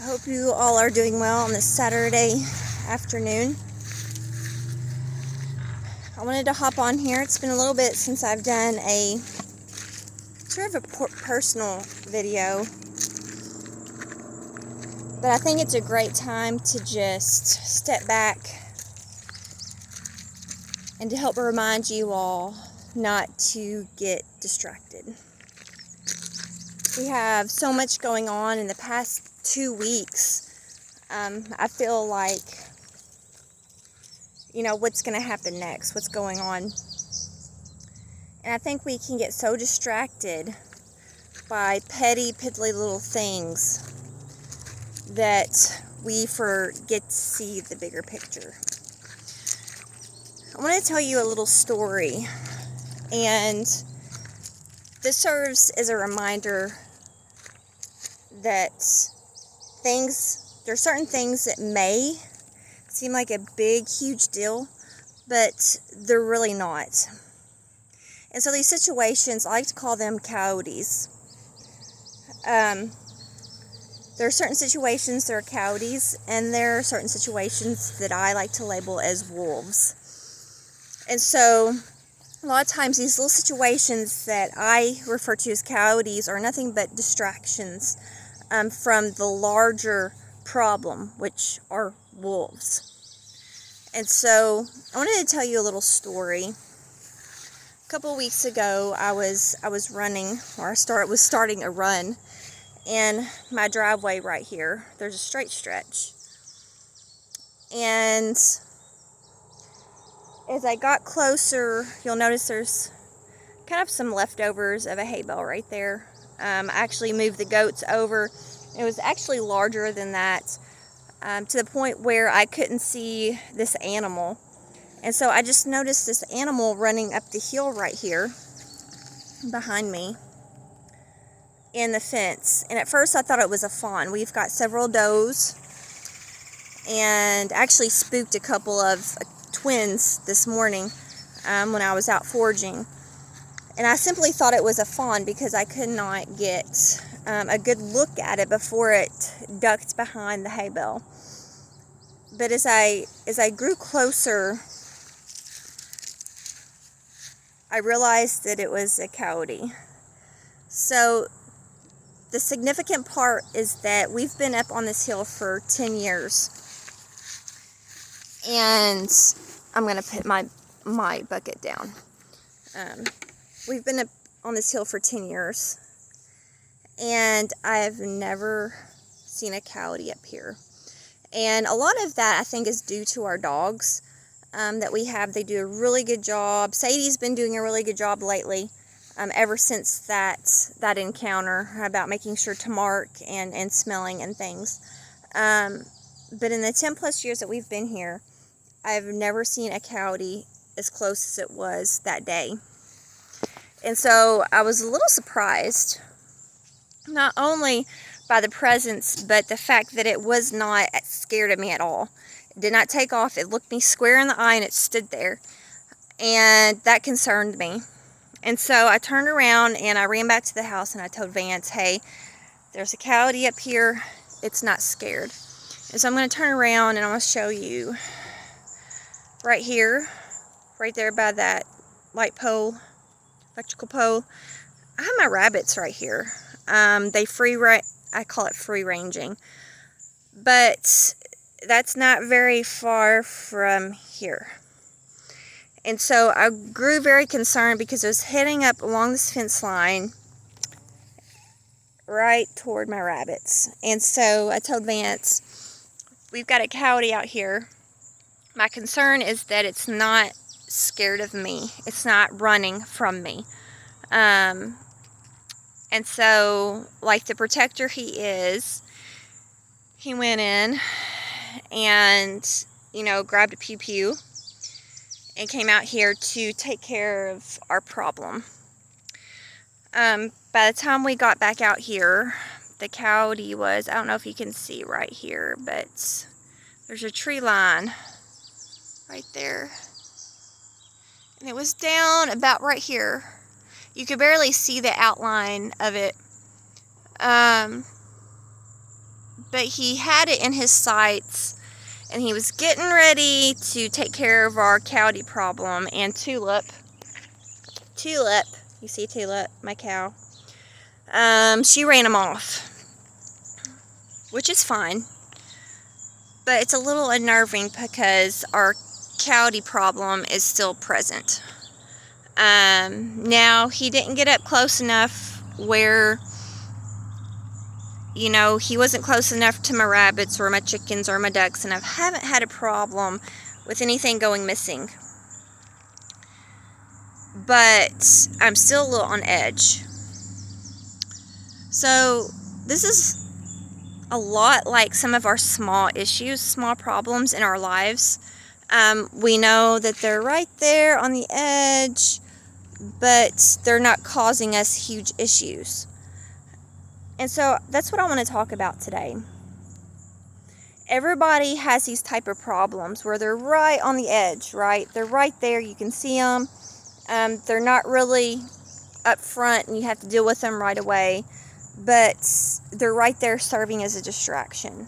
Hope you all are doing well on this Saturday afternoon. I wanted to hop on here. It's been a little bit since I've done a sort of a personal video, but I think it's a great time to just step back and to help remind you all not to get distracted. We have so much going on in the past 2 weeks. I feel like, what's going to happen next? What's going on? And I think we can get so distracted by petty, piddly little things that we forget to see the bigger picture. I want to tell you a little story, and this serves as a reminder that there are certain things that may seem like a big, huge deal, but they're really not. And so these situations, I like to call them coyotes. There are certain situations that are coyotes, and there are certain situations that I like to label as wolves. And so a lot of times these little situations that I refer to as coyotes are nothing but distractions from the larger problem, which are wolves. And so I wanted to tell you a little story. A couple of weeks ago, I was running, or was starting a run, and my driveway right here, there's a straight stretch. And as I got closer, you'll notice there's kind of some leftovers of a hay bale right there. I actually moved the goats over. It was actually larger than that, to the point where I couldn't see this animal. And so I just noticed this animal running up the hill right here behind me in the fence. And at first I thought it was a fawn. We've got several does, and actually spooked a couple of twins this morning when I was out foraging. And I simply thought it was a fawn because I could not get a good look at it before it ducked behind the hay bale. But as I grew closer, I realized that it was a coyote. So the significant part is that we've been up on this hill for 10 years. And I'm going to put my bucket down. We've been up on this hill for 10 years. And I've never seen a coyote up here. And a lot of that, I think, is due to our dogs that we have. They do a really good job. Sadie's been doing a really good job lately, ever since that encounter about making sure to mark and smelling and things. But in the 10 plus years that we've been here, I've never seen a coyote as close as it was that day. And so I was a little surprised, not only by the presence, but the fact that it was not scared of me at all. It did not take off. It looked me square in the eye and it stood there. And that concerned me. And so I turned around and I ran back to the house and I told Vance, hey, there's a coyote up here. It's not scared. And so I'm going to turn around and I'm going to show you right here, right there by that light pole, electrical pole. I have my rabbits right here. I call it free ranging, but that's not very far from here. And so I grew very concerned because I was heading up along this fence line right toward my rabbits. And so I told Vance, we've got a coyote out here. My concern is that it's not scared of me. It's not running from me. And so, like the protector he is, he went in and, grabbed a pew-pew and came out here to take care of our problem. By the time we got back out here, the coyote was, I don't know if you can see right here, but there's a tree line right there. And it was down about right here. You could barely see the outline of it. but he had it in his sights, and he was getting ready to take care of our Coyote problem. And Tulip, you see Tulip, my cow, she ran him off, which is fine, but it's a little unnerving because our Coyote problem is still present. Now, he didn't get up close enough where, you know, he wasn't close enough to my rabbits or my chickens or my ducks, and I haven't had a problem with anything going missing. But I'm still a little on edge. So this is a lot like some of our small issues, small problems in our lives. We know that they're right there on the edge, but they're not causing us huge issues. And so that's what I want to talk about today. Everybody has these type of problems where they're right on the edge, right? They're right there. You can see them. They're not really up front and you have to deal with them right away, but they're right there serving as a distraction.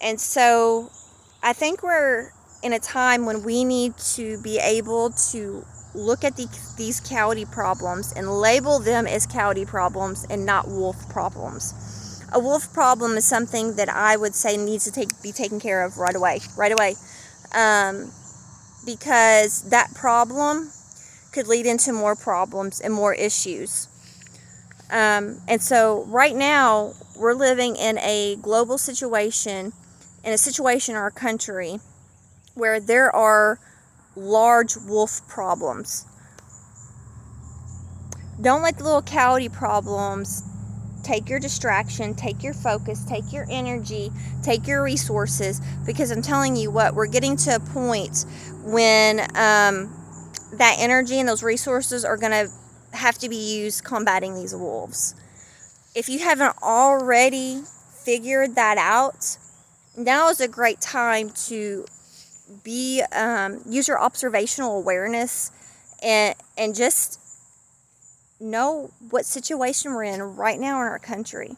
And so I think we're in a time when we need to be able to look at these Coyote problems and label them as Coyote problems and not wolf problems. A wolf problem is something that I would say needs to be taken care of right away, because that problem could lead into more problems and more issues. And so right now we're living in a global situation, in a situation in our country where there are large wolf problems. Don't let the little Coyote problems take your distraction, take your focus, take your energy, take your resources, because I'm telling you what, we're getting to a point when that energy and those resources are going to have to be used combating these wolves. If you haven't already figured that out, now is a great time to use your observational awareness and just know what situation we're in right now in our country.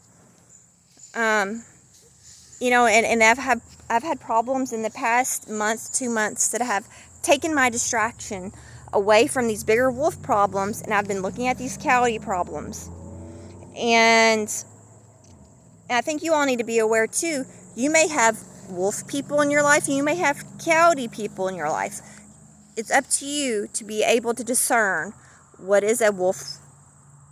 You know, and I've had problems in the past month, 2 months, that have taken my distraction away from these bigger wolf problems, and I've been looking at these Coyote problems. And I think you all need to be aware too. You may have wolf people in your life, and you may have Coyote people in your life. It's up to you to be able to discern what is a wolf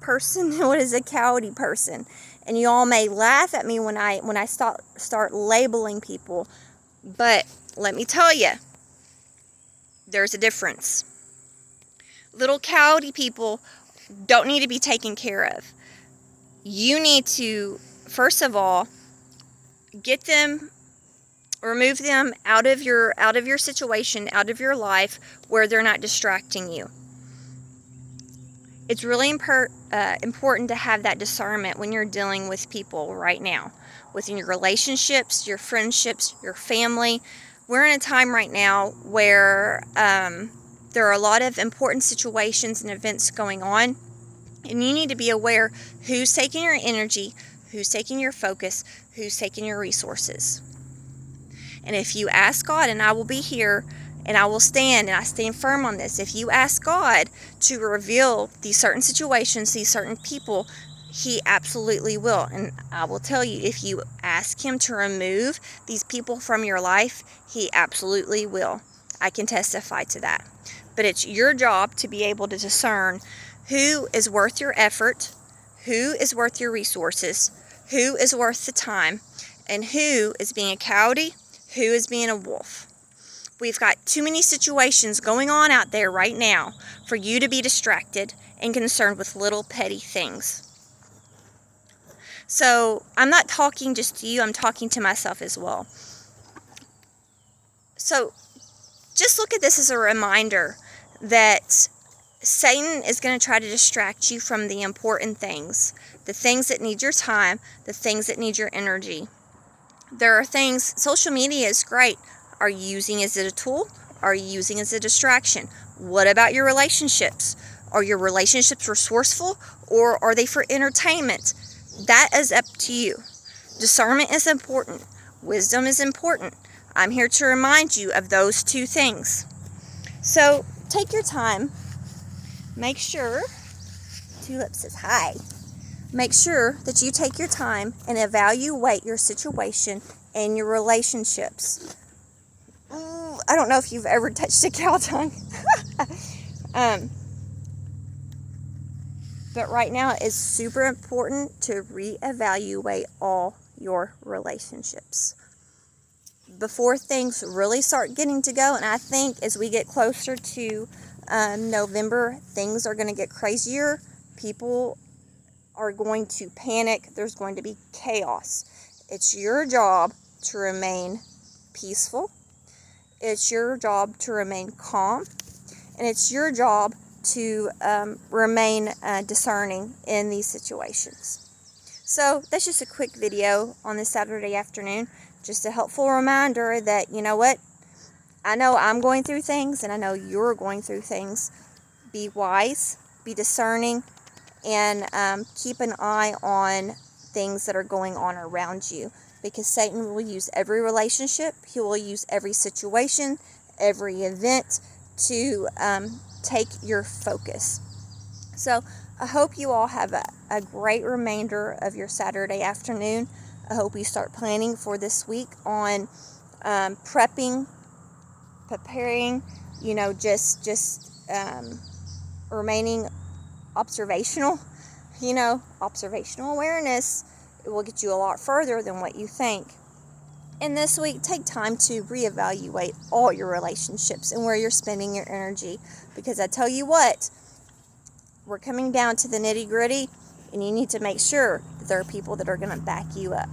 person and what is a Coyote person. And you all may laugh at me when I start labeling people, but let me tell you, there's a difference. Little Coyote people don't need to be taken care of. You need to, first of all, remove them out of your situation, out of your life, where they're not distracting you. It's really important to have that discernment when you're dealing with people right now, within your relationships, your friendships, your family. We're in a time right now where there are a lot of important situations and events going on, and you need to be aware who's taking your energy, who's taking your focus, who's taking your resources. And if you ask God, and I will be here, and I will stand, and I stand firm on this, if you ask God to reveal these certain situations, these certain people, He absolutely will. And I will tell you, if you ask Him to remove these people from your life, He absolutely will. I can testify to that. But it's your job to be able to discern who is worth your effort, who is worth your resources, who is worth the time, and who is being a Coyote, who is being a wolf. We've got too many situations going on out there right now for you to be distracted and concerned with little petty things. So I'm not talking just to you, I'm talking to myself as well. So just look at this as a reminder that Satan is going to try to distract you from the important things, the things that need your time, the things that need your energy. There are things, social media is great. Are you using it as a tool? Are you using it as a distraction? What about your relationships? Are your relationships resourceful, or are they for entertainment? That is up to you. Discernment is important. Wisdom is important. I'm here to remind you of those two things. So take your time. Make sure, Tulip says hi. Make sure that you take your time and evaluate your situation and your relationships. Ooh, I don't know if you've ever touched a cow tongue. But right now it's super important to reevaluate all your relationships before things really start getting to go. And I think as we get closer to November, things are going to get crazier. People are going to panic. There's going to be chaos. It's your job to remain peaceful. It's your job to remain calm. And it's your job to remain discerning in these situations. So that's just a quick video on this Saturday afternoon. Just a helpful reminder that, you know what, I know I'm going through things and I know you're going through things. Be wise, be discerning, and keep an eye on things that are going on around you, because Satan will use every relationship, he will use every situation, every event to take your focus. So I hope you all have a great remainder of your Saturday afternoon. I hope you start planning for this week on preparing, just remaining observational. Observational awareness, it will get you a lot further than what you think. And this week, take time to reevaluate all your relationships and where you're spending your energy. Because I tell you what, we're coming down to the nitty-gritty, and you need to make sure that there are people that are going to back you up.